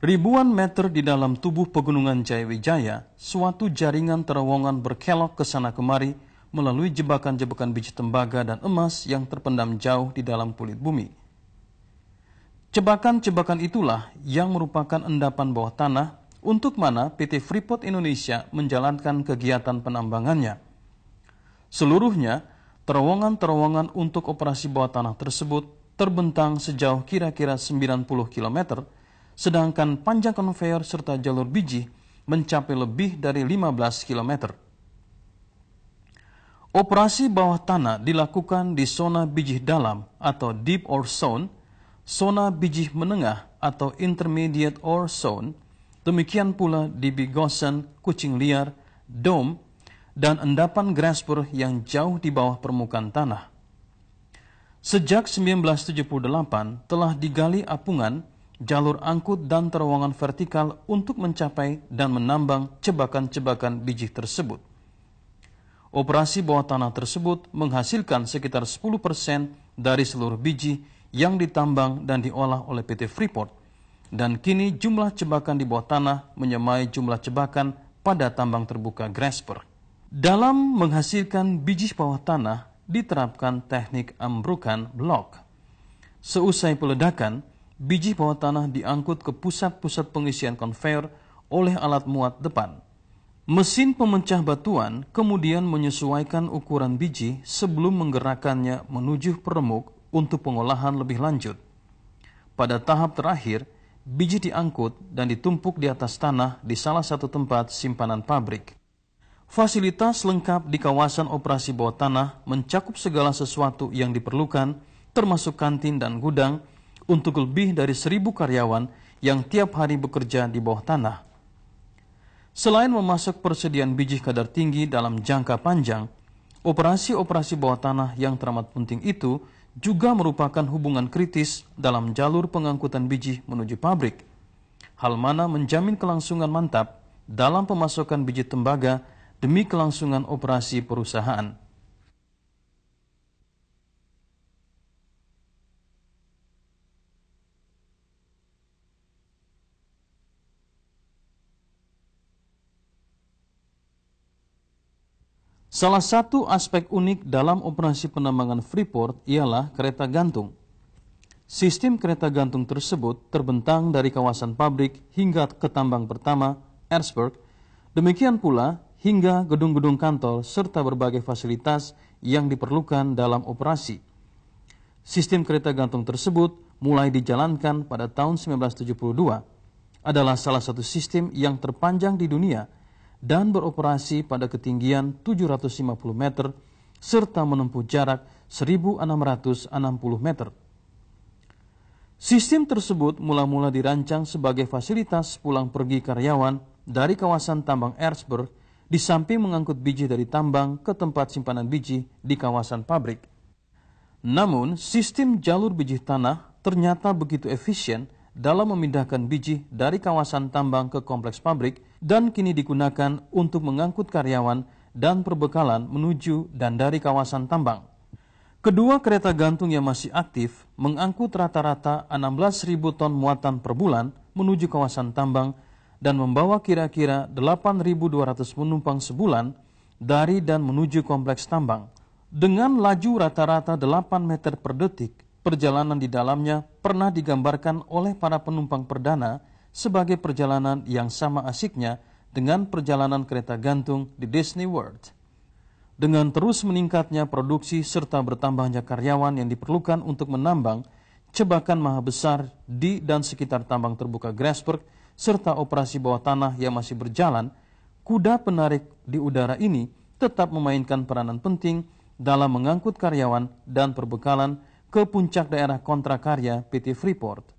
Ribuan meter di dalam tubuh pegunungan Jayawijaya, suatu jaringan terowongan berkelok ke sana kemari melalui jebakan-jebakan biji tembaga dan emas yang terpendam jauh di dalam kulit bumi. Jebakan-jebakan itulah yang merupakan endapan bawah tanah untuk mana PT Freeport Indonesia menjalankan kegiatan penambangannya. Seluruhnya, terowongan-terowongan untuk operasi bawah tanah tersebut terbentang sejauh kira-kira 90 km, sedangkan panjang konveyor serta jalur biji mencapai lebih dari 15 km. Operasi bawah tanah dilakukan di zona biji dalam atau deep ore zone, zona biji menengah atau intermediate ore zone, demikian pula di Bigosen, Kucing Liar, Dome, dan endapan Grasberg yang jauh di bawah permukaan tanah. Sejak 1978 telah digali apungan, jalur angkut dan terowongan vertikal untuk mencapai dan menambang jebakan-jebakan biji tersebut. Operasi bawah tanah tersebut menghasilkan sekitar 10% dari seluruh biji yang ditambang dan diolah oleh PT Freeport, dan kini jumlah jebakan di bawah tanah menyamai jumlah jebakan pada tambang terbuka Grasberg. Dalam menghasilkan biji bawah tanah diterapkan teknik ambrukan blok. Seusai peledakan, biji bawah tanah diangkut ke pusat-pusat pengisian konveyor oleh alat muat depan. Mesin pemecah batuan kemudian menyesuaikan ukuran biji sebelum menggerakkannya menuju peremuk untuk pengolahan lebih lanjut. Pada tahap terakhir, biji diangkut dan ditumpuk di atas tanah di salah satu tempat simpanan pabrik. Fasilitas lengkap di kawasan operasi bawah tanah mencakup segala sesuatu yang diperlukan, termasuk kantin dan gudang, untuk lebih dari 1.000 karyawan yang tiap hari bekerja di bawah tanah. Selain memasok persediaan biji kadar tinggi dalam jangka panjang, operasi-operasi bawah tanah yang teramat penting itu juga merupakan hubungan kritis dalam jalur pengangkutan biji menuju pabrik. Hal mana menjamin kelangsungan mantap dalam pemasokan biji tembaga demi kelangsungan operasi perusahaan. Salah satu aspek unik dalam operasi penambangan Freeport ialah kereta gantung. Sistem kereta gantung tersebut terbentang dari kawasan pabrik hingga ke tambang pertama, Erzberg, demikian pula hingga gedung-gedung kantor serta berbagai fasilitas yang diperlukan dalam operasi. Sistem kereta gantung tersebut mulai dijalankan pada tahun 1972, adalah salah satu sistem yang terpanjang di dunia dan beroperasi pada ketinggian 750 meter serta menempuh jarak 1.660 meter. Sistem tersebut mula-mula dirancang sebagai fasilitas pulang pergi karyawan dari kawasan tambang Erzberg di samping mengangkut biji dari tambang ke tempat simpanan biji di kawasan pabrik. Namun, sistem jalur biji tanah ternyata begitu efisien dalam memindahkan biji dari kawasan tambang ke kompleks pabrik dan kini digunakan untuk mengangkut karyawan dan perbekalan menuju dan dari kawasan tambang. Kedua kereta gantung yang masih aktif mengangkut rata-rata 16.000 ton muatan per bulan menuju kawasan tambang dan membawa kira-kira 8.200 penumpang sebulan dari dan menuju kompleks tambang. Dengan laju rata-rata 8 meter per detik, perjalanan di dalamnya pernah digambarkan oleh para penumpang perdana sebagai perjalanan yang sama asiknya dengan perjalanan kereta gantung di Disney World. Dengan terus meningkatnya produksi serta bertambahnya karyawan yang diperlukan untuk menambang jebakan maha besar di dan sekitar tambang terbuka Grasberg serta operasi bawah tanah yang masih berjalan, kuda penarik di udara ini tetap memainkan peranan penting dalam mengangkut karyawan dan perbekalan ke puncak daerah kontrak karya PT Freeport.